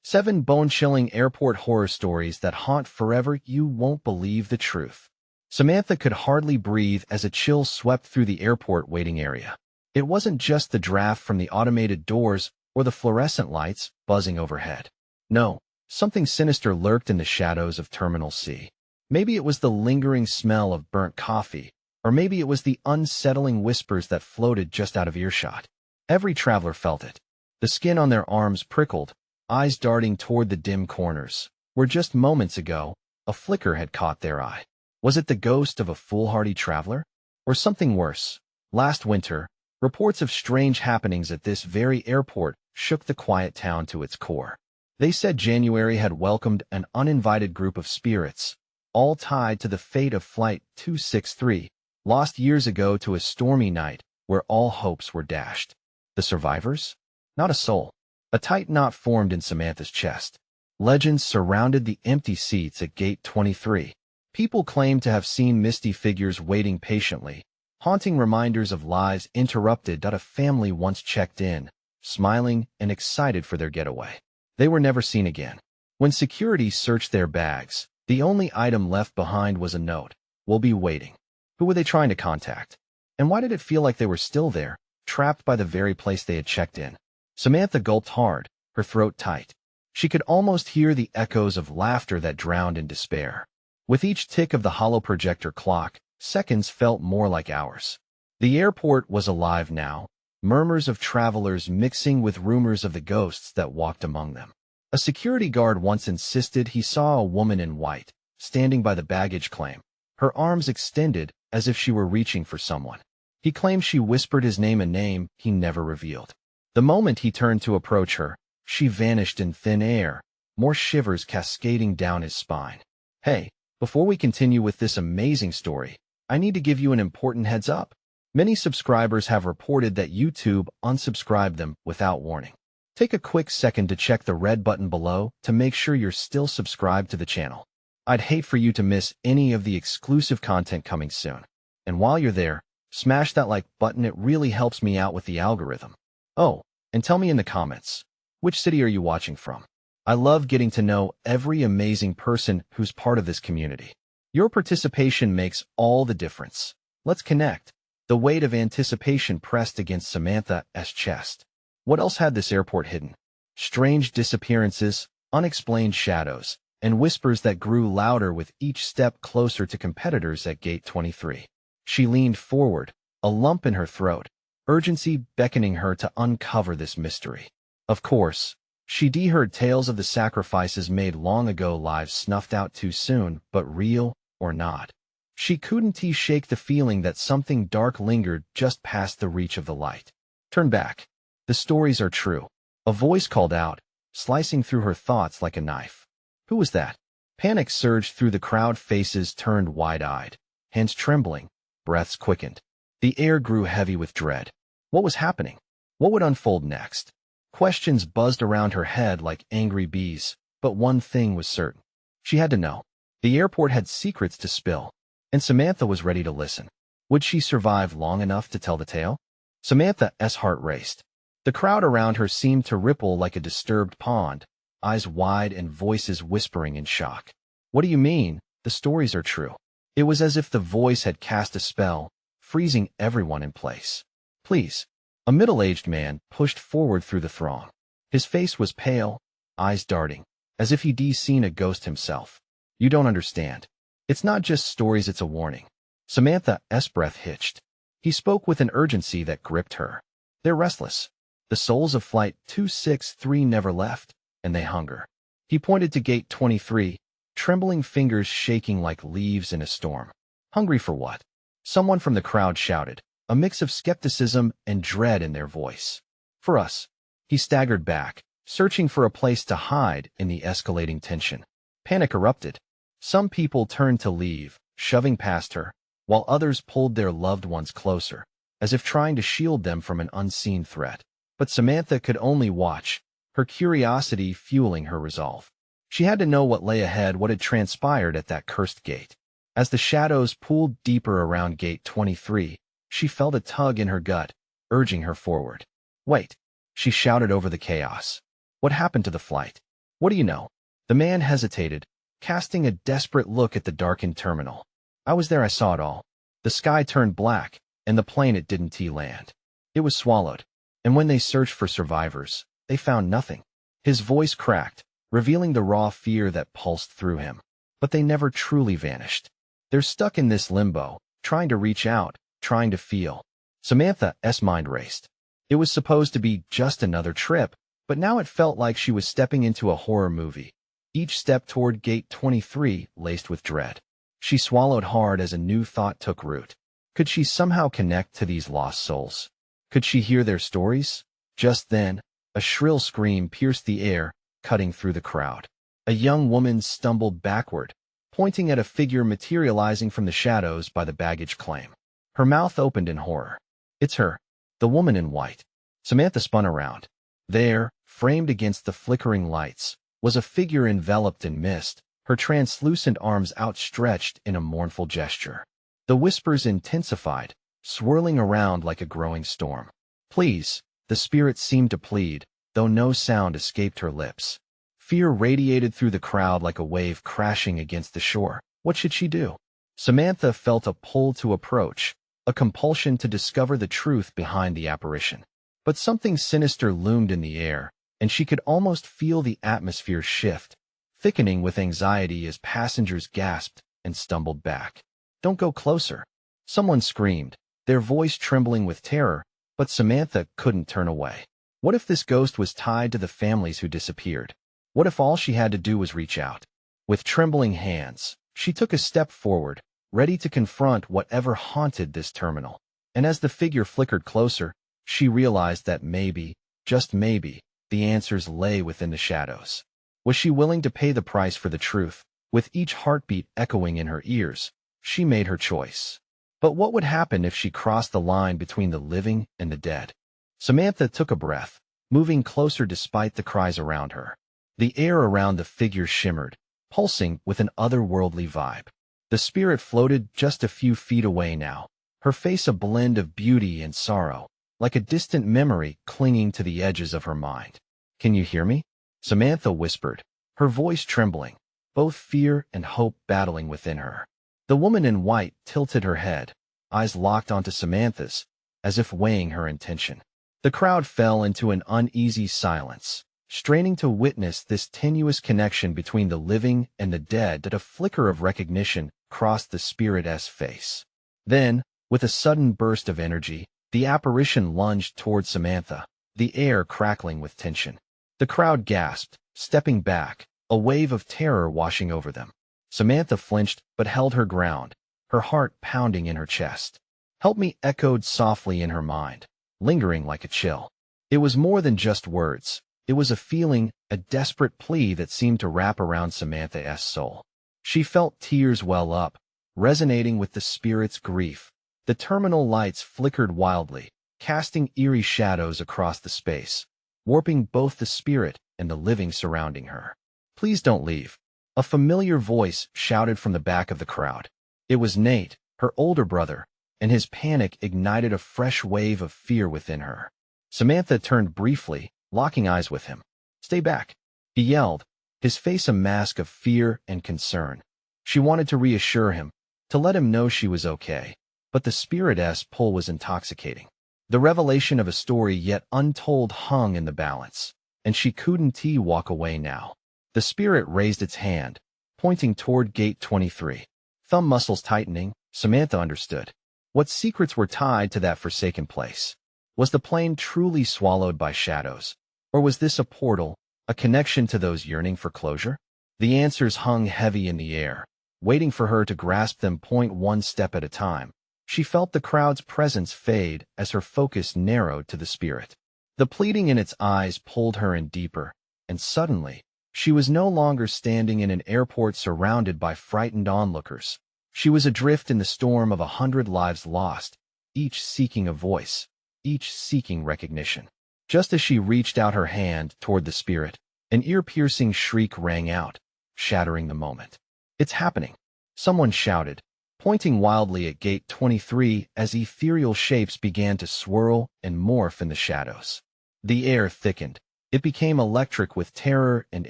7 bone-chilling airport horror stories that haunt forever. You won't believe the truth. Samantha could hardly breathe as a chill swept through the airport waiting area. It wasn't just the draft from the automated doors or the fluorescent lights buzzing overhead. No, something sinister lurked in the shadows of Terminal C. Maybe it was the lingering smell of burnt coffee, or maybe it was the unsettling whispers that floated just out of earshot. Every traveler felt it. The skin on their arms prickled, eyes darting toward the dim corners, where just moments ago, a flicker had caught their eye. Was it the ghost of a foolhardy traveler? Or something worse? Last winter, reports of strange happenings at this very airport shook the quiet town to its core. They said January had welcomed an uninvited group of spirits, all tied to the fate of Flight 263, lost years ago to a stormy night where all hopes were dashed. The survivors? Not a soul. A tight knot formed in Samantha's chest. Legends surrounded the empty seats at Gate 23. People claimed to have seen misty figures waiting patiently, haunting reminders of lives interrupted. A family once checked in, smiling and excited for their getaway. They were never seen again. When security searched their bags, the only item left behind was a note. "We'll be waiting." Who were they trying to contact? And why did it feel like they were still there, trapped by the very place they had checked in? Samantha gulped hard, her throat tight. She could almost hear the echoes of laughter that drowned in despair. With each tick of the hollow projector clock, seconds felt more like hours. The airport was alive now, murmurs of travelers mixing with rumors of the ghosts that walked among them. A security guard once insisted he saw a woman in white, standing by the baggage claim, her arms extended as if she were reaching for someone. He claimed she whispered his name, a name he never revealed. The moment he turned to approach her, she vanished in thin air, more shivers cascading down his spine. Hey, before we continue with this amazing story, I need to give you an important heads up. Many subscribers have reported that YouTube unsubscribed them without warning. Take a quick second to check the red button below to make sure you're still subscribed to the channel. I'd hate for you to miss any of the exclusive content coming soon. And while you're there, smash that like button. It really helps me out with the algorithm. Oh, and tell me in the comments, which city are you watching from? I love getting to know every amazing person who's part of this community. Your participation makes all the difference. Let's connect. The weight of anticipation pressed against Samantha's chest. What else had this airport hidden? Strange disappearances, unexplained shadows, and whispers that grew louder with each step closer to competitors at Gate 23. She leaned forward, a lump in her throat, urgency beckoning her to uncover this mystery. Of course, she'd heard tales of the sacrifices made long ago, lives snuffed out too soon, but real or not. She couldn't shake the feeling that something dark lingered just past the reach of the light. Turn back. The stories are true. A voice called out, slicing through her thoughts like a knife. Who was that? Panic surged through the crowd, faces turned wide-eyed, hands trembling, breaths quickened. The air grew heavy with dread. What was happening? What would unfold next? Questions buzzed around her head like angry bees, but one thing was certain. She had to know. The airport had secrets to spill, and Samantha was ready to listen. Would she survive long enough to tell the tale? Samantha's heart raced. The crowd around her seemed to ripple like a disturbed pond, eyes wide and voices whispering in shock. What do you mean? The stories are true. It was as if the voice had cast a spell, freezing everyone in place. Please. A middle-aged man pushed forward through the throng. His face was pale, eyes darting, as if he'd seen a ghost himself. You don't understand. It's not just stories, it's a warning. Samantha's breath hitched. He spoke with an urgency that gripped her. They're restless. The souls of Flight 263 never left, and they hunger. He pointed to Gate 23, trembling fingers shaking like leaves in a storm. Hungry for what? Someone from the crowd shouted, a mix of skepticism and dread in their voice. For us. He staggered back, searching for a place to hide in the escalating tension. Panic erupted. Some people turned to leave, shoving past her, while others pulled their loved ones closer, as if trying to shield them from an unseen threat. But Samantha could only watch, her curiosity fueling her resolve. She had to know what lay ahead, what had transpired at that cursed gate. As the shadows pulled deeper around Gate 23, she felt a tug in her gut, urging her forward. Wait, she shouted over the chaos. What happened to the flight? What do you know? The man hesitated, casting a desperate look at the darkened terminal. I was there, I saw it all. The sky turned black, and the plane it didn't land. It was swallowed. And when they searched for survivors, they found nothing. His voice cracked, revealing the raw fear that pulsed through him. But they never truly vanished. They're stuck in this limbo, trying to reach out, trying to feel. Samantha's mind raced. It was supposed to be just another trip, but now it felt like she was stepping into a horror movie. Each step toward Gate 23 laced with dread. She swallowed hard as a new thought took root. Could she somehow connect to these lost souls? Could she hear their stories? Just then, a shrill scream pierced the air, cutting through the crowd. A young woman stumbled backward, pointing at a figure materializing from the shadows by the baggage claim. Her mouth opened in horror. It's her, the woman in white. Samantha spun around. There, framed against the flickering lights, was a figure enveloped in mist, her translucent arms outstretched in a mournful gesture. The whispers intensified, swirling around like a growing storm. Please, the spirit seemed to plead, though no sound escaped her lips. Fear radiated through the crowd like a wave crashing against the shore. What should she do? Samantha felt a pull to approach, a compulsion to discover the truth behind the apparition. But something sinister loomed in the air, and she could almost feel the atmosphere shift, thickening with anxiety as passengers gasped and stumbled back. Don't go closer. Someone screamed, their voice trembling with terror, but Samantha couldn't turn away. What if this ghost was tied to the families who disappeared? What if all she had to do was reach out? With trembling hands, she took a step forward, ready to confront whatever haunted this terminal. And as the figure flickered closer, she realized that maybe, just maybe, the answers lay within the shadows. Was she willing to pay the price for the truth? With each heartbeat echoing in her ears, she made her choice. But what would happen if she crossed the line between the living and the dead? Samantha took a breath, moving closer despite the cries around her. The air around the figure shimmered, pulsing with an otherworldly vibe. The spirit floated just a few feet away now, her face a blend of beauty and sorrow, like a distant memory clinging to the edges of her mind. Can you hear me? Samantha whispered, her voice trembling, both fear and hope battling within her. The woman in white tilted her head, eyes locked onto Samantha's, as if weighing her intention. The crowd fell into an uneasy silence, straining to witness this tenuous connection between the living and the dead. That a flicker of recognition crossed the spirit's face. Then, with a sudden burst of energy, the apparition lunged toward Samantha, the air crackling with tension. The crowd gasped, stepping back, a wave of terror washing over them. Samantha flinched but held her ground, her heart pounding in her chest. "Help me," echoed softly in her mind, lingering like a chill. It was more than just words. It was a feeling, a desperate plea that seemed to wrap around Samantha's soul. She felt tears well up, resonating with the spirit's grief. The terminal lights flickered wildly, casting eerie shadows across the space, warping both the spirit and the living surrounding her. "Please don't leave," a familiar voice shouted from the back of the crowd. It was Nate, her older brother, and his panic ignited a fresh wave of fear within her. Samantha turned briefly, locking eyes with him. "Stay back," he yelled, his face a mask of fear and concern. She wanted to reassure him, to let him know she was okay, but the spirit's pull was intoxicating. The revelation of a story yet untold hung in the balance, and she couldn't walk away now. The spirit raised its hand, pointing toward Gate 23. Thumb muscles tightening, Samantha understood. What secrets were tied to that forsaken place? Was the plane truly swallowed by shadows? Or was this a portal, a connection to those yearning for closure? The answers hung heavy in the air, waiting for her to grasp them. One step at a time. She felt the crowd's presence fade as her focus narrowed to the spirit. The pleading in its eyes pulled her in deeper, and suddenly, she was no longer standing in an airport surrounded by frightened onlookers. She was adrift in the storm of 100 lives lost, each seeking a voice, each seeking recognition. Just as she reached out her hand toward the spirit, an ear-piercing shriek rang out, shattering the moment. "It's happening!" someone shouted, pointing wildly at Gate 23 as ethereal shapes began to swirl and morph in the shadows. The air thickened, It became electric with terror and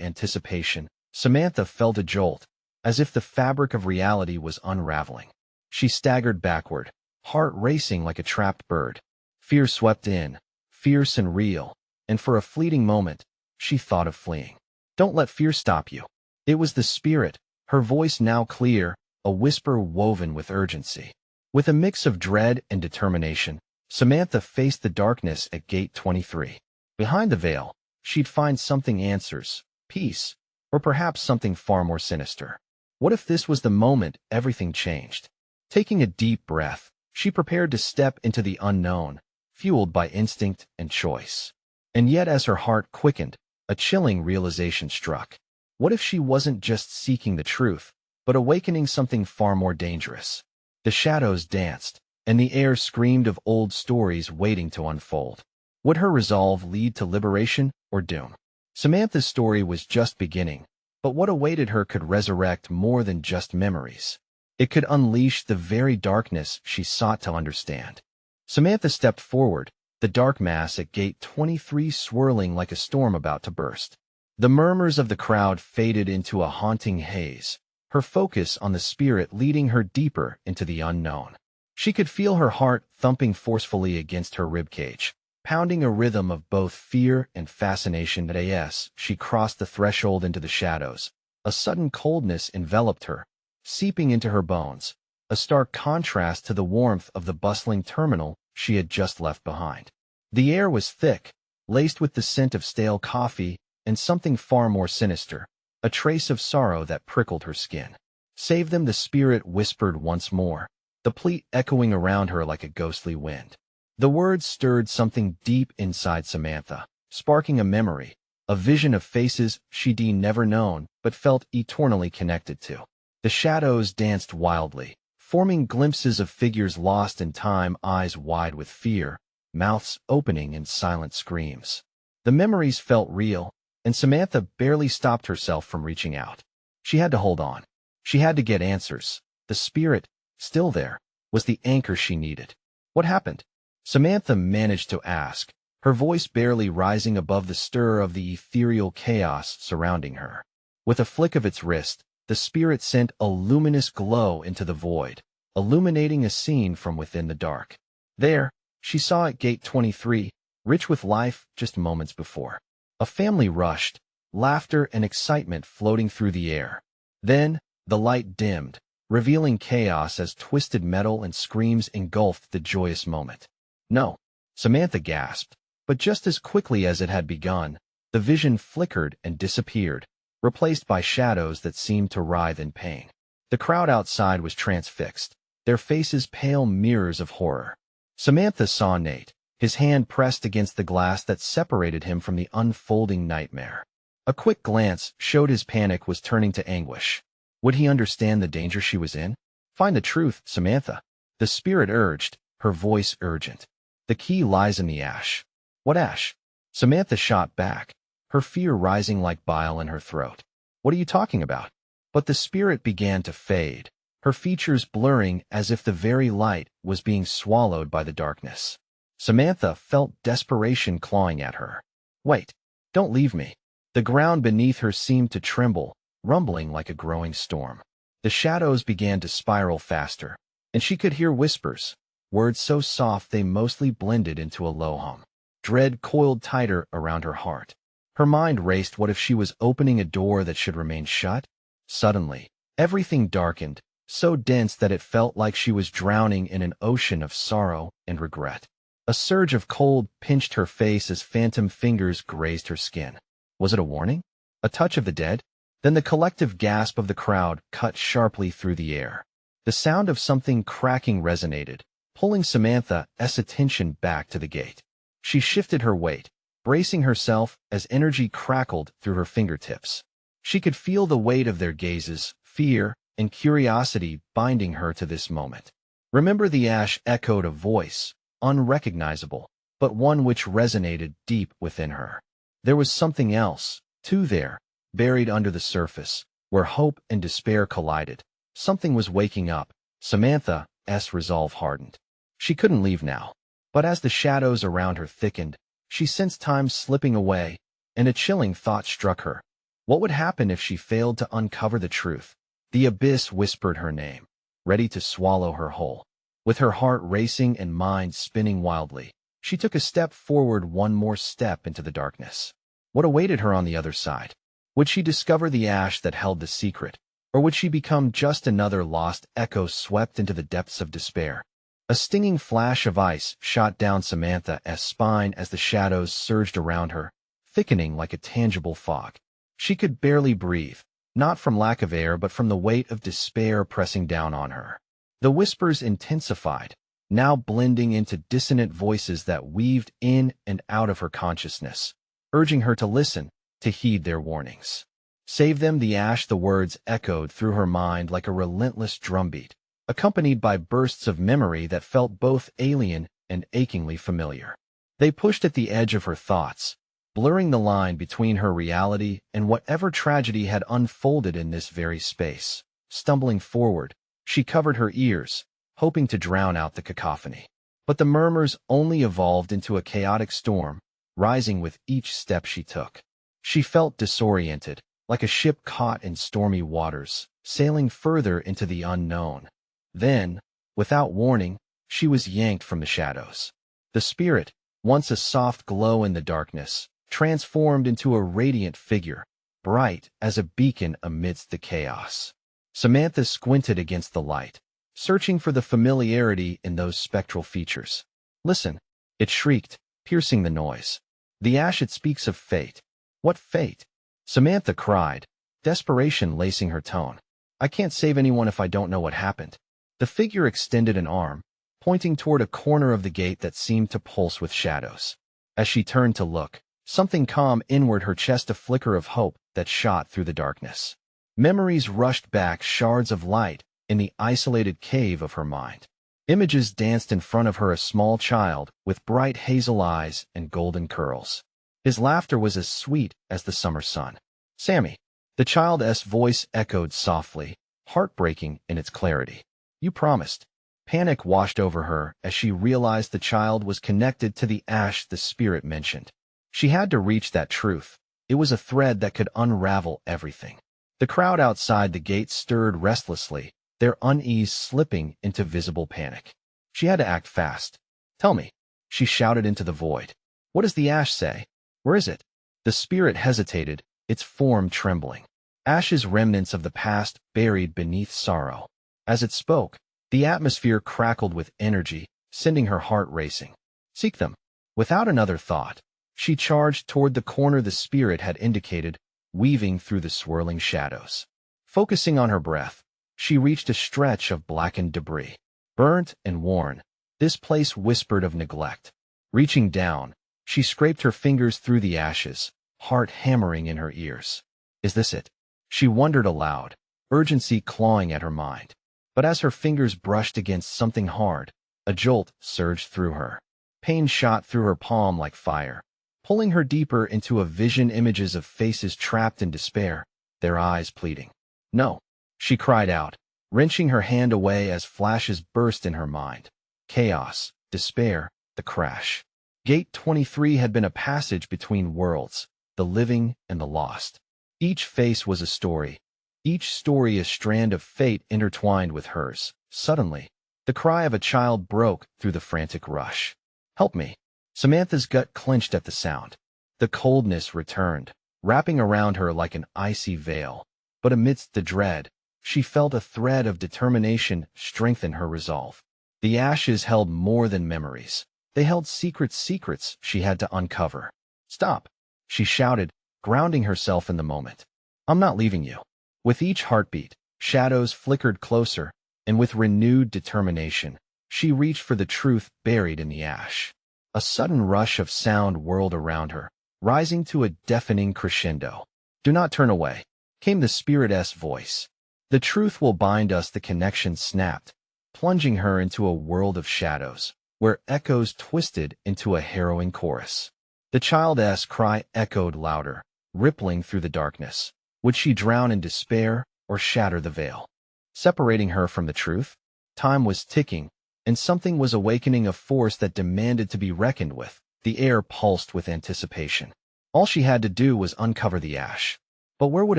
anticipation. Samantha felt a jolt, as if the fabric of reality was unraveling. She staggered backward, heart racing like a trapped bird. Fear swept in, fierce and real, and for a fleeting moment, she thought of fleeing. Don't let fear stop you. It was the spirit, her voice now clear, a whisper woven with urgency. With a mix of dread and determination, Samantha faced the darkness at gate 23. Behind the veil, she'd find something: answers, peace, or perhaps something far more sinister. What if this was the moment everything changed? Taking a deep breath, she prepared to step into the unknown, fueled by instinct and choice. And yet as her heart quickened, a chilling realization struck. What if she wasn't just seeking the truth, but awakening something far more dangerous? The shadows danced, and the air screamed of old stories waiting to unfold. Would her resolve lead to liberation or doom? Samantha's story was just beginning, but what awaited her could resurrect more than just memories. It could unleash the very darkness she sought to understand. Samantha stepped forward, the dark mass at gate 23 swirling like a storm about to burst. The murmurs of the crowd faded into a haunting haze, her focus on the spirit leading her deeper into the unknown. She could feel her heart thumping forcefully against her ribcage, pounding a rhythm of both fear and fascination. As she crossed the threshold into the shadows, a sudden coldness enveloped her, seeping into her bones, a stark contrast to the warmth of the bustling terminal she had just left behind. The air was thick, laced with the scent of stale coffee and something far more sinister, a trace of sorrow that prickled her skin. Save them, the spirit whispered once more, the plea echoing around her like a ghostly wind. The words stirred something deep inside Samantha, sparking a memory, a vision of faces she'd never known but felt eternally connected to. The shadows danced wildly, forming glimpses of figures lost in time, eyes wide with fear, mouths opening in silent screams. The memories felt real, and Samantha barely stopped herself from reaching out. She had to hold on. She had to get answers. The spirit, still there, was the anchor she needed. What happened? Samantha managed to ask, her voice barely rising above the stir of the ethereal chaos surrounding her. With a flick of its wrist, the spirit sent a luminous glow into the void, illuminating a scene from within the dark. There, she saw at gate 23, rich with life just moments before. A family rushed, laughter and excitement floating through the air. Then, the light dimmed, revealing chaos as twisted metal and screams engulfed the joyous moment. No, Samantha gasped, but just as quickly as it had begun, the vision flickered and disappeared, replaced by shadows that seemed to writhe in pain. The crowd outside was transfixed, their faces pale mirrors of horror. Samantha saw Nate, his hand pressed against the glass that separated him from the unfolding nightmare. A quick glance showed his panic was turning to anguish. Would he understand the danger she was in? Find the truth, Samantha, the spirit urged, her voice urgent. The key lies in the ash. What ash? Samantha shot back, her fear rising like bile in her throat. What are you talking about? But the spirit began to fade, her features blurring as if the very light was being swallowed by the darkness. Samantha felt desperation clawing at her. Wait, don't leave me. The ground beneath her seemed to tremble, rumbling like a growing storm. The shadows began to spiral faster, and she could hear whispers, words so soft they mostly blended into a low hum. Dread coiled tighter around her heart. Her mind raced. What if she was opening a door that should remain shut? Suddenly, everything darkened, so dense that it felt like she was drowning in an ocean of sorrow and regret. A surge of cold pinched her face as phantom fingers grazed her skin. Was it a warning? A touch of the dead? Then the collective gasp of the crowd cut sharply through the air. The sound of something cracking resonated, pulling Samantha's attention back to the gate. She shifted her weight, bracing herself as energy crackled through her fingertips. She could feel the weight of their gazes, fear and curiosity binding her to this moment. Remember, the ash echoed a voice, unrecognizable, but one which resonated deep within her. There was something else, too, there, buried under the surface, where hope and despair collided. Something was waking up. Samantha's resolve hardened. She couldn't leave now. But as the shadows around her thickened, she sensed time slipping away, and a chilling thought struck her. What would happen if she failed to uncover the truth? The abyss whispered her name, ready to swallow her whole. With her heart racing and mind spinning wildly, she took a step forward, one more step into the darkness. What awaited her on the other side? Would she discover the ash that held the secret, or would she become just another lost echo swept into the depths of despair? A stinging flash of ice shot down Samantha's spine as the shadows surged around her, thickening like a tangible fog. She could barely breathe, not from lack of air but from the weight of despair pressing down on her. The whispers intensified, now blending into dissonant voices that weaved in and out of her consciousness, urging her to listen, to heed their warnings. Save them, the ash, the words echoed through her mind like a relentless drumbeat, accompanied by bursts of memory that felt both alien and achingly familiar. They pushed at the edge of her thoughts, blurring the line between her reality and whatever tragedy had unfolded in this very space. Stumbling forward, she covered her ears, hoping to drown out the cacophony. But the murmurs only evolved into a chaotic storm, rising with each step she took. She felt disoriented, like a ship caught in stormy waters, sailing further into the unknown. Then, without warning, she was yanked from the shadows. The spirit, once a soft glow in the darkness, transformed into a radiant figure, bright as a beacon amidst the chaos. Samantha squinted against the light, searching for the familiarity in those spectral features. "Listen," it shrieked, piercing the noise. "The ash, it speaks of fate." "What fate?" Samantha cried, desperation lacing her tone. "I can't save anyone if I don't know what happened." The figure extended an arm, pointing toward a corner of the gate that seemed to pulse with shadows. As she turned to look, something calm inward her chest, a flicker of hope that shot through the darkness. Memories rushed back, shards of light, in the isolated cave of her mind. Images danced in front of her, a small child with bright hazel eyes and golden curls. His laughter was as sweet as the summer sun. "Sammy." The child's voice echoed softly, heartbreaking in its clarity. "You promised." Panic washed over her as she realized the child was connected to the ash the spirit mentioned. She had to reach that truth. It was a thread that could unravel everything. The crowd outside the gate stirred restlessly, their unease slipping into visible panic. She had to act fast. "Tell me," she shouted into the void. "What does the ash say? Where is it?" The spirit hesitated, its form trembling. Ashes, remnants of the past buried beneath sorrow. As it spoke, the atmosphere crackled with energy, sending her heart racing. "Seek them." Without another thought, she charged toward the corner the spirit had indicated, weaving through the swirling shadows. Focusing on her breath, she reached a stretch of blackened debris. Burnt and worn, this place whispered of neglect. Reaching down, she scraped her fingers through the ashes, heart hammering in her ears. "Is this it?" She wondered aloud, urgency clawing at her mind. But as her fingers brushed against something hard, a jolt surged through her. Pain shot through her palm like fire, pulling her deeper into a vision, images of faces trapped in despair, their eyes pleading. "No," she cried out, wrenching her hand away as flashes burst in her mind. Chaos, despair, the crash. Gate 23 had been a passage between worlds, the living and the lost. Each face was a story, each story a strand of fate intertwined with hers. Suddenly, the cry of a child broke through the frantic rush. "Help me." Samantha's gut clenched at the sound. The coldness returned, wrapping around her like an icy veil. But amidst the dread, she felt a thread of determination strengthen her resolve. The ashes held more than memories. They held secrets she had to uncover. "Stop," she shouted, grounding herself in the moment. "I'm not leaving you." With each heartbeat, shadows flickered closer, and with renewed determination, she reached for the truth buried in the ash. A sudden rush of sound whirled around her, rising to a deafening crescendo. "Do not turn away," came the spirit's voice. "The truth will bind us." The connection snapped, plunging her into a world of shadows, where echoes twisted into a harrowing chorus. The child's cry echoed louder, rippling through the darkness. Would she drown in despair or shatter the veil? Separating her from the truth? Time was ticking, and something was awakening, a force that demanded to be reckoned with. The air pulsed with anticipation. All she had to do was uncover the ash. But where would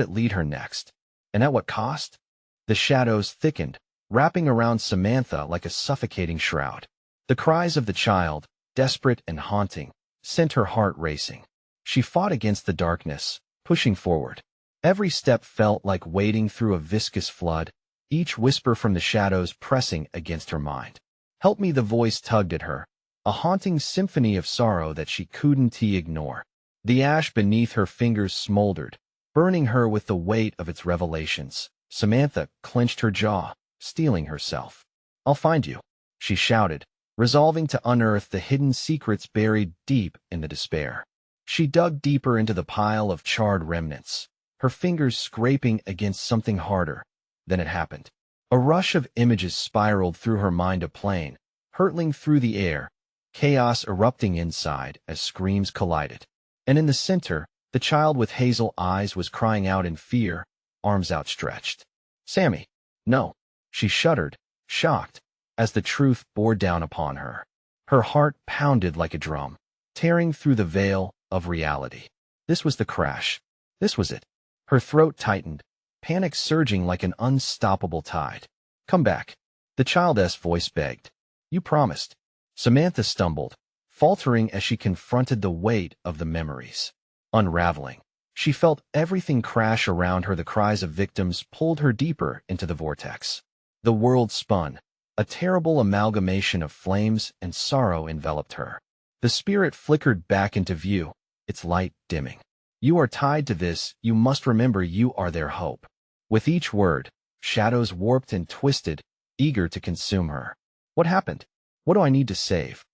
it lead her next? And at what cost? The shadows thickened, wrapping around Samantha like a suffocating shroud. The cries of the child, desperate and haunting, sent her heart racing. She fought against the darkness, pushing forward. Every step felt like wading through a viscous flood, each whisper from the shadows pressing against her mind. "Help me," the voice tugged at her, a haunting symphony of sorrow that she couldn't ignore. The ash beneath her fingers smoldered, burning her with the weight of its revelations. Samantha clenched her jaw, steeling herself. "I'll find you," she shouted, resolving to unearth the hidden secrets buried deep in the despair. She dug deeper into the pile of charred remnants, her fingers scraping against something harder. Then it happened. A rush of images spiraled through her mind, a plane, hurtling through the air, chaos erupting inside as screams collided. And in the center, the child with hazel eyes was crying out in fear, arms outstretched. "Sammy!" "No!" She shuddered, shocked, as the truth bore down upon her. Her heart pounded like a drum, tearing through the veil of reality. This was the crash. This was it. Her throat tightened, panic surging like an unstoppable tide. "Come back," the child's voice begged. "You promised." Samantha stumbled, faltering as she confronted the weight of the memories. Unraveling, she felt everything crash around her. The cries of victims pulled her deeper into the vortex. The world spun. A terrible amalgamation of flames and sorrow enveloped her. The spirit flickered back into view, its light dimming. "You are tied to this. You must remember you are their hope." With each word, shadows warped and twisted, eager to consume her. "What happened? What do I need to save?"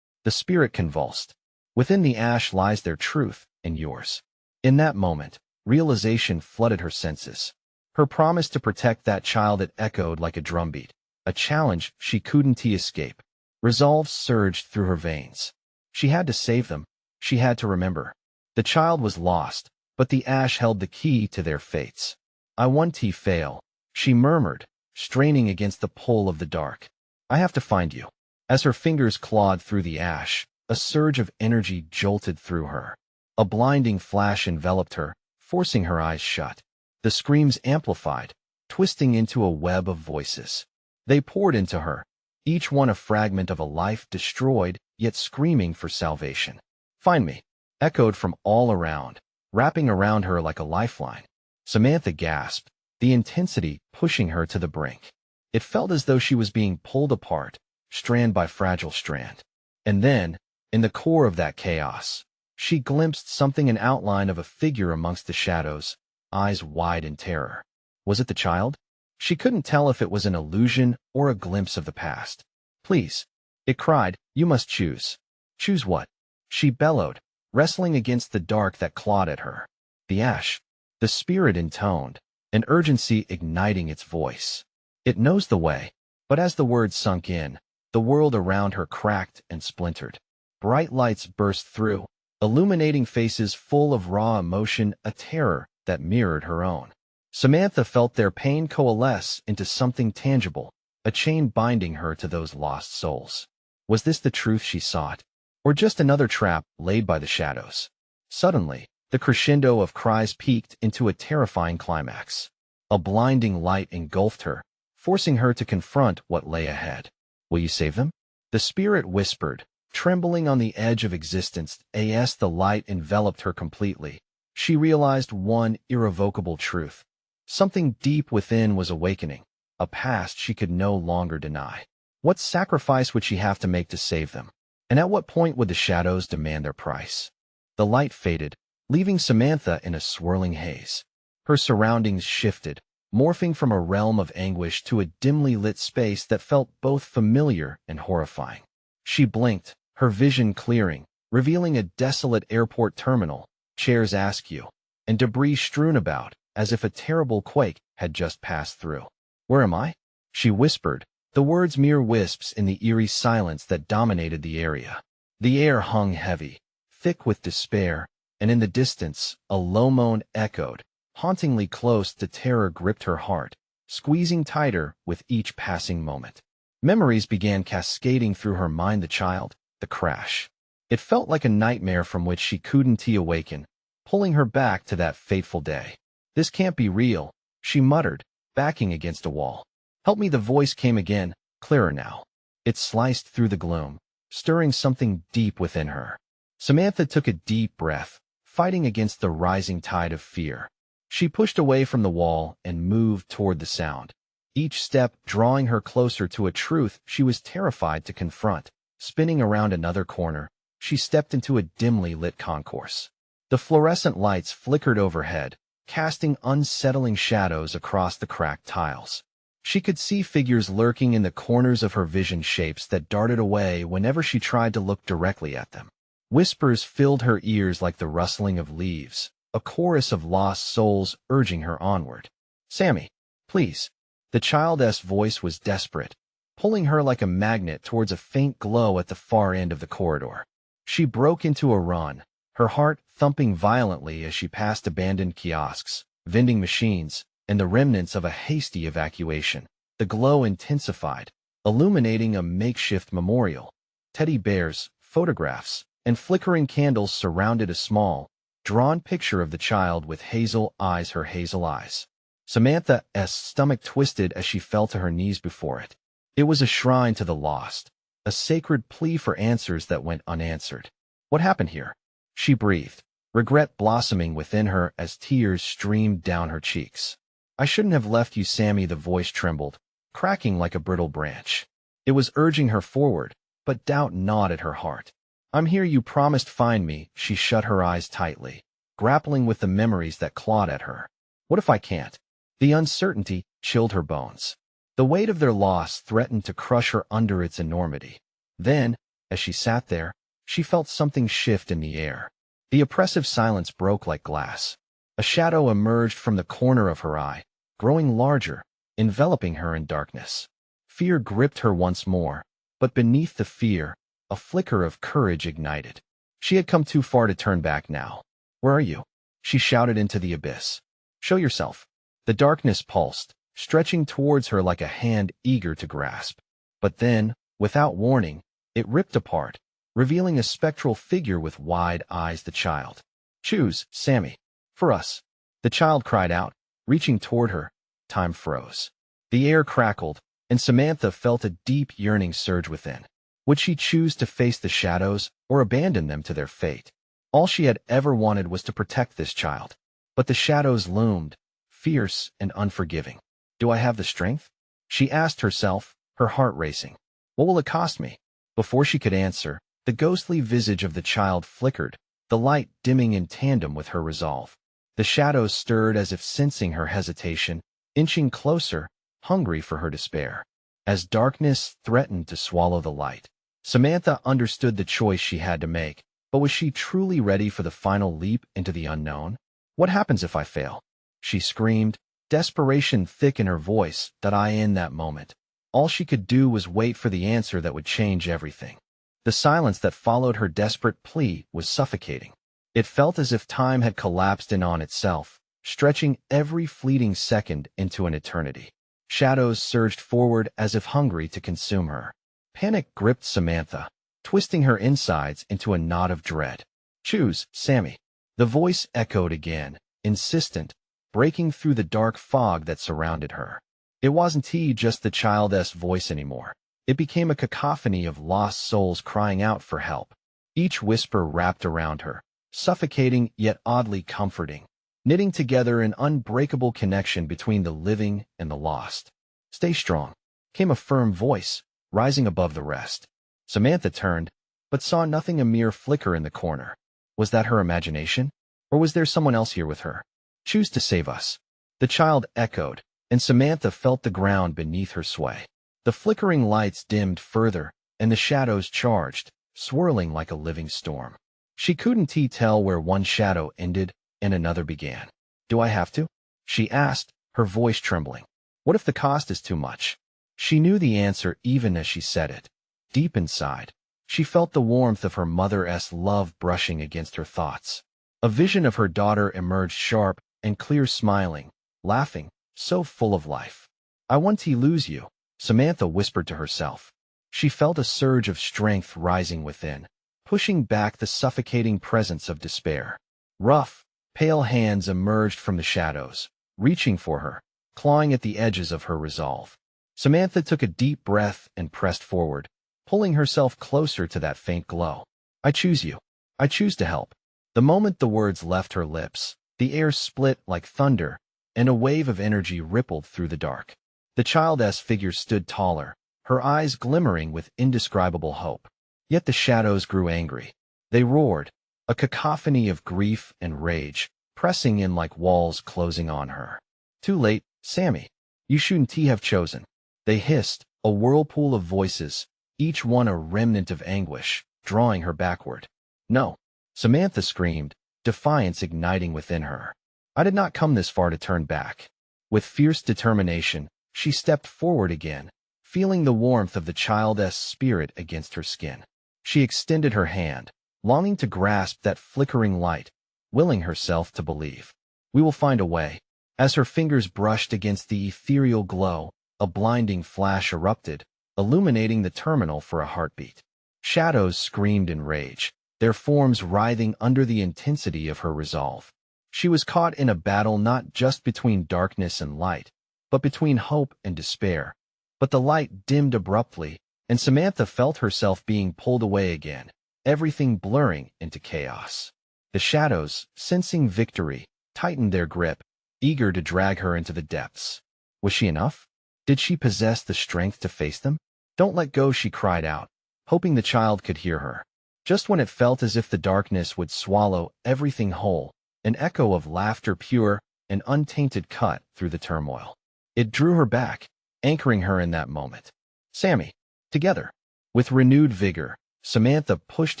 The spirit convulsed. "Within the ash lies their truth and yours." In that moment, realization flooded her senses. Her promise to protect that child had echoed like a drumbeat, a challenge she couldn't escape. Resolve surged through her veins. She had to save them. She had to remember. The child was lost, but the ash held the key to their fates. "I won't fail," she murmured, straining against the pull of the dark. "I have to find you." As her fingers clawed through the ash, a surge of energy jolted through her. A blinding flash enveloped her, forcing her eyes shut. The screams amplified, twisting into a web of voices. They poured into her, each one a fragment of a life destroyed, yet screaming for salvation. "Find me," echoed from all around, wrapping around her like a lifeline. Samantha gasped, the intensity pushing her to the brink. It felt as though she was being pulled apart, strand by fragile strand. And then, in the core of that chaos, she glimpsed something, an outline of a figure amongst the shadows, eyes wide in terror. Was it the child? She couldn't tell if it was an illusion or a glimpse of the past. "Please," it cried, "you must choose." "Choose what?" she bellowed, wrestling against the dark that clawed at her. "The ash," the spirit intoned, an urgency igniting its voice. "It knows the way." But as the words sunk in, the world around her cracked and splintered. Bright lights burst through, illuminating faces full of raw emotion, a terror that mirrored her own. Samantha felt their pain coalesce into something tangible, a chain binding her to those lost souls. Was this the truth she sought, or just another trap laid by the shadows? Suddenly, the crescendo of cries peaked into a terrifying climax. A blinding light engulfed her, forcing her to confront what lay ahead. "Will you save them?" the spirit whispered, trembling on the edge of existence. As the light enveloped her completely, she realized one irrevocable truth. Something deep within was awakening, a past she could no longer deny. What sacrifice would she have to make to save them? And at what point would the shadows demand their price? The light faded, leaving Samantha in a swirling haze. Her surroundings shifted, morphing from a realm of anguish to a dimly lit space that felt both familiar and horrifying. She blinked, her vision clearing, revealing a desolate airport terminal, chairs askew, and debris strewn about, as if a terrible quake had just passed through. "Where am I?" she whispered, the words mere wisps in the eerie silence that dominated the area. The air hung heavy, thick with despair, and in the distance, a low moan echoed, hauntingly close. The terror gripped her heart, squeezing tighter with each passing moment. Memories began cascading through her mind, the child, the crash. It felt like a nightmare from which she couldn't awaken, pulling her back to that fateful day. This can't be real, she muttered, backing against a wall. Help me, the voice came again, clearer now. It sliced through the gloom, stirring something deep within her. Samantha took a deep breath, fighting against the rising tide of fear. She pushed away from the wall and moved toward the sound, each step drawing her closer to a truth she was terrified to confront. Spinning around another corner, she stepped into a dimly lit concourse. The fluorescent lights flickered overhead, casting unsettling shadows across the cracked tiles. She could see figures lurking in the corners of her vision, shapes that darted away whenever she tried to look directly at them. Whispers filled her ears like the rustling of leaves, a chorus of lost souls urging her onward. Sammy, please. The child's voice was desperate, pulling her like a magnet towards a faint glow at the far end of the corridor. She broke into a run, her heart thumping violently as she passed abandoned kiosks, vending machines, and the remnants of a hasty evacuation. The glow intensified, illuminating a makeshift memorial. Teddy bears, photographs, and flickering candles surrounded a small, drawn picture of the child with hazel eyes. Her hazel eyes. Samantha's stomach twisted as she fell to her knees before it. It was a shrine to the lost, a sacred plea for answers that went unanswered. What happened here? She breathed, regret blossoming within her as tears streamed down her cheeks. I shouldn't have left you, Sammy, the voice trembled, cracking like a brittle branch. It was urging her forward, but doubt gnawed at her heart. I'm here, you promised. Find me. She shut her eyes tightly, grappling with the memories that clawed at her. What if I can't? The uncertainty chilled her bones. The weight of their loss threatened to crush her under its enormity. Then, as she sat there, she felt something shift in the air. The oppressive silence broke like glass. A shadow emerged from the corner of her eye, growing larger, enveloping her in darkness. Fear gripped her once more, but beneath the fear, a flicker of courage ignited. She had come too far to turn back now. Where are you? She shouted into the abyss. Show yourself. The darkness pulsed, stretching towards her like a hand eager to grasp. But then, without warning, it ripped apart, revealing a spectral figure with wide eyes. The child. Choose, Sammy. For us. The child cried out, reaching toward her. Time froze. The air crackled, and Samantha felt a deep yearning surge within. Would she choose to face the shadows or abandon them to their fate? All she had ever wanted was to protect this child. But the shadows loomed, fierce and unforgiving. Do I have the strength? She asked herself, her heart racing. What will it cost me? Before she could answer, the ghostly visage of the child flickered, the light dimming in tandem with her resolve. The shadows stirred as if sensing her hesitation, inching closer, hungry for her despair. As darkness threatened to swallow the light, Samantha understood the choice she had to make, but was she truly ready for the final leap into the unknown? What happens if I fail? She screamed, desperation thick in her voice. In that moment, all she could do was wait for the answer that would change everything. The silence that followed her desperate plea was suffocating. It felt as if time had collapsed in on itself, stretching every fleeting second into an eternity. Shadows surged forward as if hungry to consume her. Panic gripped Samantha, twisting her insides into a knot of dread. Choose, Sammy. The voice echoed again, insistent, breaking through the dark fog that surrounded her. It wasn't just the child's voice anymore. It became a cacophony of lost souls crying out for help. Each whisper wrapped around her, suffocating yet oddly comforting, knitting together an unbreakable connection between the living and the lost. Stay strong, came a firm voice, rising above the rest. Samantha turned, but saw nothing, a mere flicker in the corner. Was that her imagination? Or was there someone else here with her? Choose to save us. The child echoed, and Samantha felt the ground beneath her sway. The flickering lights dimmed further, and the shadows charged, swirling like a living storm. She couldn't tell where one shadow ended and another began. Do I have to? She asked, her voice trembling. What if the cost is too much? She knew the answer even as she said it. Deep inside, she felt the warmth of her mother's love brushing against her thoughts. A vision of her daughter emerged, sharp and clear, smiling, laughing, so full of life. I want to lose you, Samantha whispered to herself. She felt a surge of strength rising within, pushing back the suffocating presence of despair. Rough, Pale hands emerged from the shadows, reaching for her, clawing at the edges of her resolve. Samantha took a deep breath and pressed forward, pulling herself closer to that faint glow. I choose you. I choose to help. The moment the words left her lips, the air split like thunder, and a wave of energy rippled through the dark. The child's figure stood taller, her eyes glimmering with indescribable hope. Yet the shadows grew angry. They roared, a cacophony of grief and rage, pressing in like walls closing on her. Too late, Sammy. You shouldn't have chosen. They hissed, a whirlpool of voices, each one a remnant of anguish, drawing her backward. No. Samantha screamed, defiance igniting within her. I did not come this far to turn back. With fierce determination, she stepped forward again, feeling the warmth of the child's spirit against her skin. She extended her hand, longing to grasp that flickering light, willing herself to believe. We will find a way. As her fingers brushed against the ethereal glow, a blinding flash erupted, illuminating the terminal for a heartbeat. Shadows screamed in rage, their forms writhing under the intensity of her resolve. She was caught in a battle not just between darkness and light, but between hope and despair. But the light dimmed abruptly, and Samantha felt herself being pulled away again, everything blurring into chaos. The shadows, sensing victory, tightened their grip, eager to drag her into the depths. Was she enough? Did she possess the strength to face them? Don't let go, she cried out, hoping the child could hear her. Just when it felt as if the darkness would swallow everything whole, an echo of laughter pure and untainted cut through the turmoil. It drew her back, anchoring her in that moment. Sammy. Together. With renewed vigor, Samantha pushed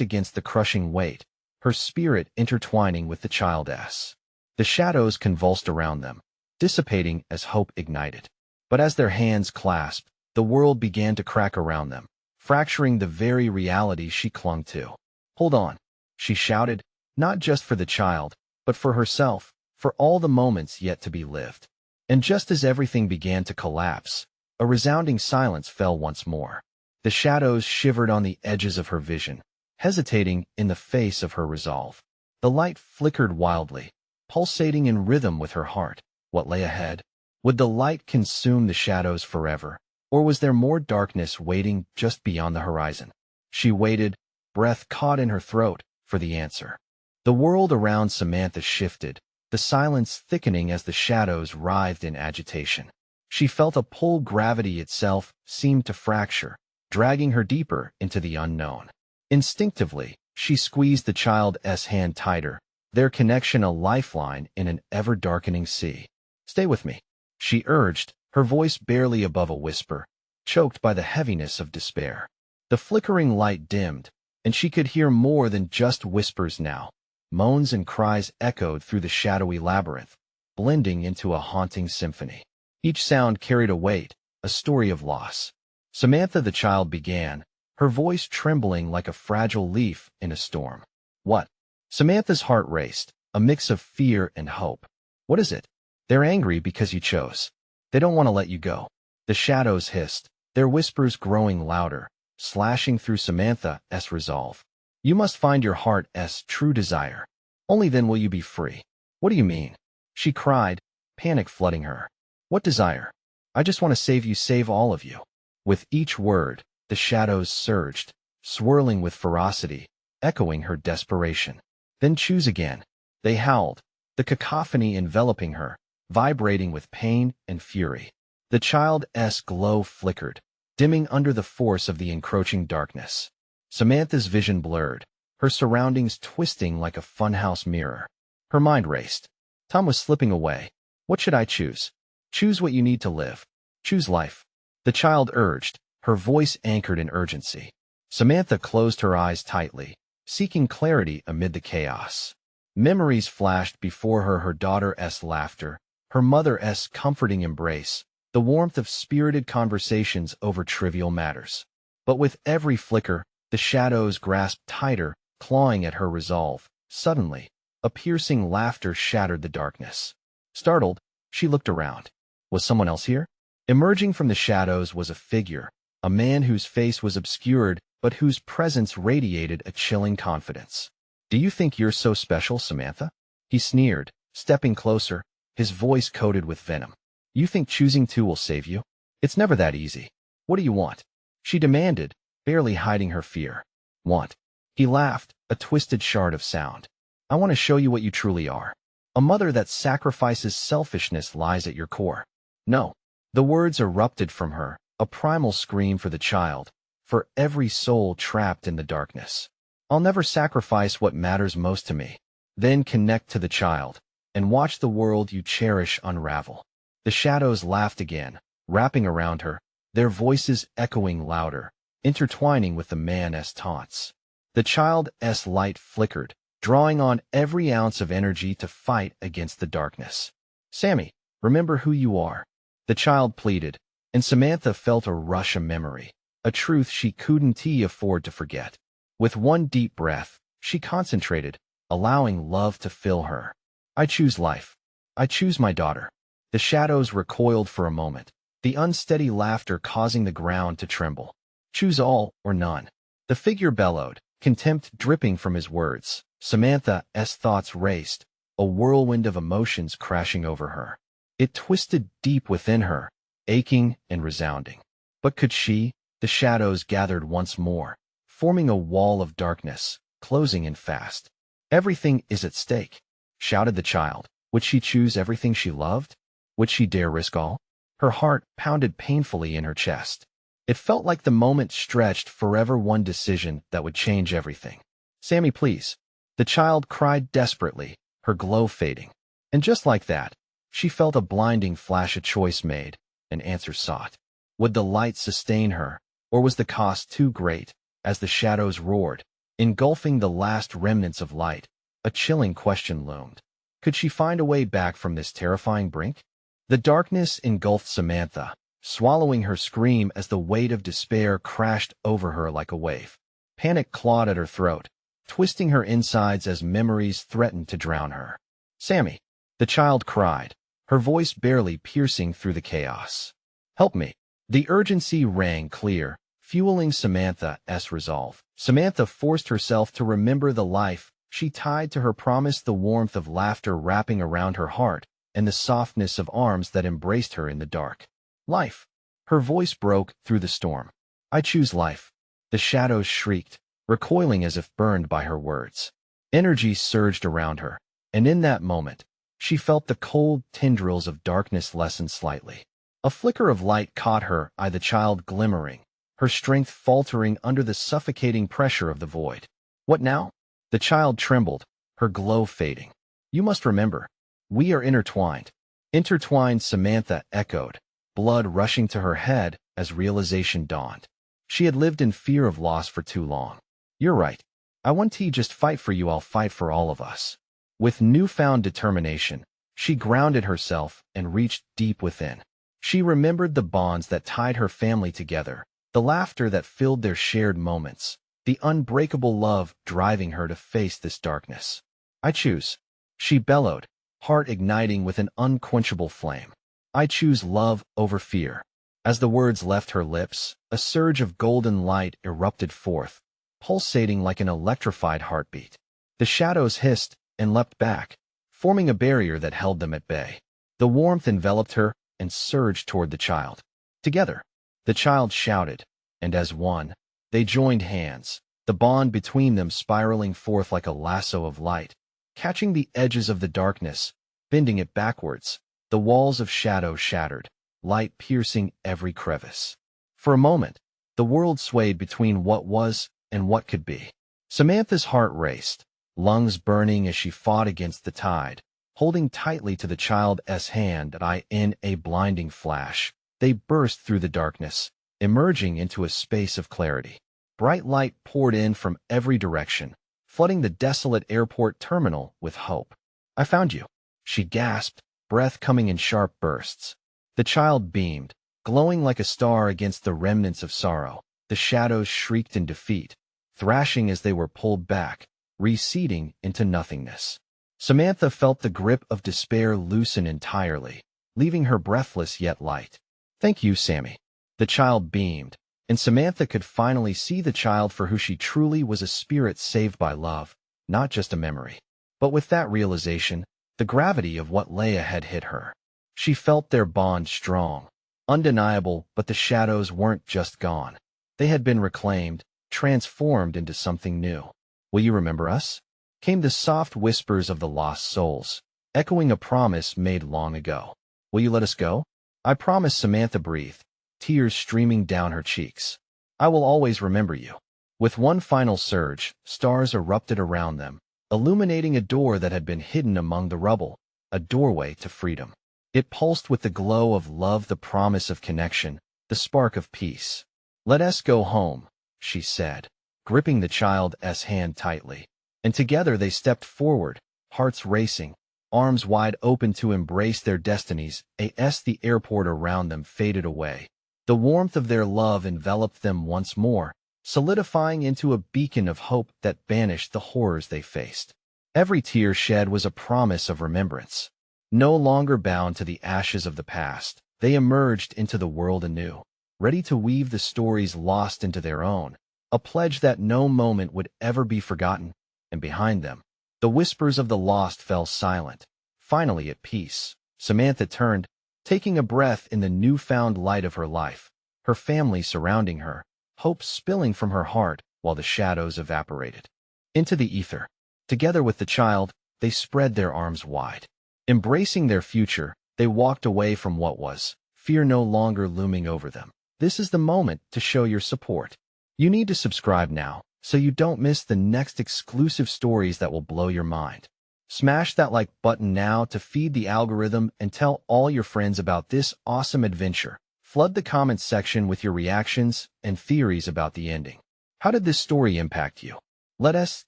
against the crushing weight, her spirit intertwining with the child's. The shadows convulsed around them, dissipating as hope ignited. But as their hands clasped, the world began to crack around them, fracturing the very reality she clung to. Hold on, she shouted, not just for the child, but for herself, for all the moments yet to be lived. And just as everything began to collapse, a resounding silence fell once more. The shadows shivered on the edges of her vision, hesitating in the face of her resolve. The light flickered wildly, pulsating in rhythm with her heart. What lay ahead? Would the light consume the shadows forever, or was there more darkness waiting just beyond the horizon? She waited, breath caught in her throat, for the answer. The world around Samantha shifted, the silence thickening as the shadows writhed in agitation. She felt a pull gravity itself seemed to fracture, dragging her deeper into the unknown. Instinctively, she squeezed the child's hand tighter, their connection a lifeline in an ever-darkening sea. Stay with me, she urged, her voice barely above a whisper, choked by the heaviness of despair. The flickering light dimmed, and she could hear more than just whispers now. Moans and cries echoed through the shadowy labyrinth, blending into a haunting symphony. Each sound carried a weight, a story of loss. Samantha the child began, her voice trembling like a fragile leaf in a storm. What? Samantha's heart raced, a mix of fear and hope. What is it? They're angry because you chose. They don't want to let you go. The shadows hissed, their whispers growing louder, slashing through Samantha's resolve. You must find your heart's true desire. Only then will you be free. What do you mean? She cried, panic flooding her. What desire? I just want to save you, save all of you. With each word, the shadows surged, swirling with ferocity, echoing her desperation. Then choose again. They howled, the cacophony enveloping her, vibrating with pain and fury. The child's glow flickered, dimming under the force of the encroaching darkness. Samantha's vision blurred, her surroundings twisting like a funhouse mirror. Her mind raced. Time was slipping away. What should I choose? Choose what you need to live. Choose life. The child urged, her voice anchored in urgency. Samantha closed her eyes tightly, seeking clarity amid the chaos. Memories flashed before her daughter's laughter, her mother's comforting embrace, the warmth of spirited conversations over trivial matters. But with every flicker, the shadows grasped tighter, clawing at her resolve. Suddenly, a piercing laughter shattered the darkness. Startled, she looked around. Was someone else here? Emerging from the shadows was a figure, a man whose face was obscured, but whose presence radiated a chilling confidence. Do you think you're so special, Samantha? He sneered, stepping closer, his voice coated with venom. You think choosing to will save you? It's never that easy. What do you want? She demanded, barely hiding her fear. Want? He laughed, a twisted shard of sound. I want to show you what you truly are. A mother that sacrifices selfishness lies at your core. No. The words erupted from her, a primal scream for the child, for every soul trapped in the darkness. I'll never sacrifice what matters most to me. Then connect to the child, and watch the world you cherish unravel. The shadows laughed again, wrapping around her, their voices echoing louder, intertwining with the man's taunts. The child's light flickered, drawing on every ounce of energy to fight against the darkness. Sammy, remember who you are. The child pleaded, and Samantha felt a rush of memory, a truth she couldn't afford to forget. With one deep breath, she concentrated, allowing love to fill her. I choose life. I choose my daughter. The shadows recoiled for a moment, the unsteady laughter causing the ground to tremble. Choose all or none. The figure bellowed, contempt dripping from his words. Samantha's thoughts raced, a whirlwind of emotions crashing over her. It twisted deep within her, aching and resounding. But could she? The shadows gathered once more, forming a wall of darkness, closing in fast. Everything is at stake, shouted the child. Would she choose everything she loved? Would she dare risk all? Her heart pounded painfully in her chest. It felt like the moment stretched forever, one decision that would change everything. Sammy, please. The child cried desperately, her glow fading. And just like that, she felt a blinding flash, a choice made, an answer sought. Would the light sustain her, or was the cost too great? As the shadows roared, engulfing the last remnants of light, a chilling question loomed. Could she find a way back from this terrifying brink? The darkness engulfed Samantha, swallowing her scream as the weight of despair crashed over her like a wave. Panic clawed at her throat, twisting her insides as memories threatened to drown her. Sammy, the child cried, her voice barely piercing through the chaos. Help me. The urgency rang clear, fueling Samantha's resolve. Samantha forced herself to remember the life she tied to her promise, the warmth of laughter wrapping around her heart, and the softness of arms that embraced her in the dark. Life. Her voice broke through the storm. I choose life. The shadows shrieked, recoiling as if burned by her words. Energy surged around her, and in that moment, she felt the cold tendrils of darkness lessen slightly. A flicker of light caught her eye, the child glimmering, her strength faltering under the suffocating pressure of the void. What now? The child trembled, her glow fading. You must remember, we are intertwined. Intertwined, Samantha echoed, blood rushing to her head as realization dawned. She had lived in fear of loss for too long. You're right. I want to just fight for you, I'll fight for all of us. With newfound determination, she grounded herself and reached deep within. She remembered the bonds that tied her family together, the laughter that filled their shared moments, the unbreakable love driving her to face this darkness. I choose. She bellowed, heart igniting with an unquenchable flame. I choose love over fear. As the words left her lips, a surge of golden light erupted forth, pulsating like an electrified heartbeat. The shadows hissed and leapt back, forming a barrier that held them at bay. The warmth enveloped her and surged toward the child. Together, the child shouted, and as one, they joined hands, the bond between them spiraling forth like a lasso of light, catching the edges of the darkness, bending it backwards. The walls of shadow shattered, light piercing every crevice. For a moment, the world swayed between what was and what could be. Samantha's heart raced, lungs burning as she fought against the tide, holding tightly to the child's hand. In a blinding flash, they burst through the darkness, emerging into a space of clarity. Bright light poured in from every direction, flooding the desolate airport terminal with hope. I found you, she gasped, breath coming in sharp bursts. The child beamed, glowing like a star against the remnants of sorrow. The shadows shrieked in defeat, thrashing as they were pulled back, receding into nothingness. Samantha felt the grip of despair loosen entirely, leaving her breathless yet light. Thank you, Sammy. The child beamed, and Samantha could finally see the child for who she truly was, a spirit saved by love, not just a memory. But with that realization, the gravity of what lay ahead hit her. She felt their bond strong, undeniable, but the shadows weren't just gone. They had been reclaimed, transformed into something new. "Will you remember us?" came the soft whispers of the lost souls, echoing a promise made long ago. "Will you let us go?" "I promise," Samantha breathed, tears streaming down her cheeks. "I will always remember you." With one final surge, stars erupted around them, illuminating a door that had been hidden among the rubble, a doorway to freedom. It pulsed with the glow of love, the promise of connection, the spark of peace. "Let us go home," she said, gripping the child's hand tightly. And together they stepped forward, hearts racing, arms wide open to embrace their destinies. As the airport around them faded away, the warmth of their love enveloped them once more, solidifying into a beacon of hope that banished the horrors they faced. Every tear shed was a promise of remembrance. No longer bound to the ashes of the past, they emerged into the world anew, ready to weave the stories lost into their own, a pledge that no moment would ever be forgotten. And behind them, the whispers of the lost fell silent, finally at peace. Samantha turned, taking a breath in the newfound light of her life, her family surrounding her, hope spilling from her heart while the shadows evaporated into the ether. Together with the child, they spread their arms wide. Embracing their future, they walked away from what was, fear no longer looming over them. This is the moment to show your support. You need to subscribe now, so you don't miss the next exclusive stories that will blow your mind. Smash that like button now to feed the algorithm and tell all your friends about this awesome adventure. Flood the comments section with your reactions and theories about the ending. How did this story impact you? Let us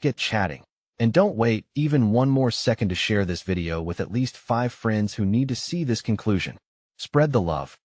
get chatting. And don't wait even one more second to share this video with at least 5 friends who need to see this conclusion. Spread the love.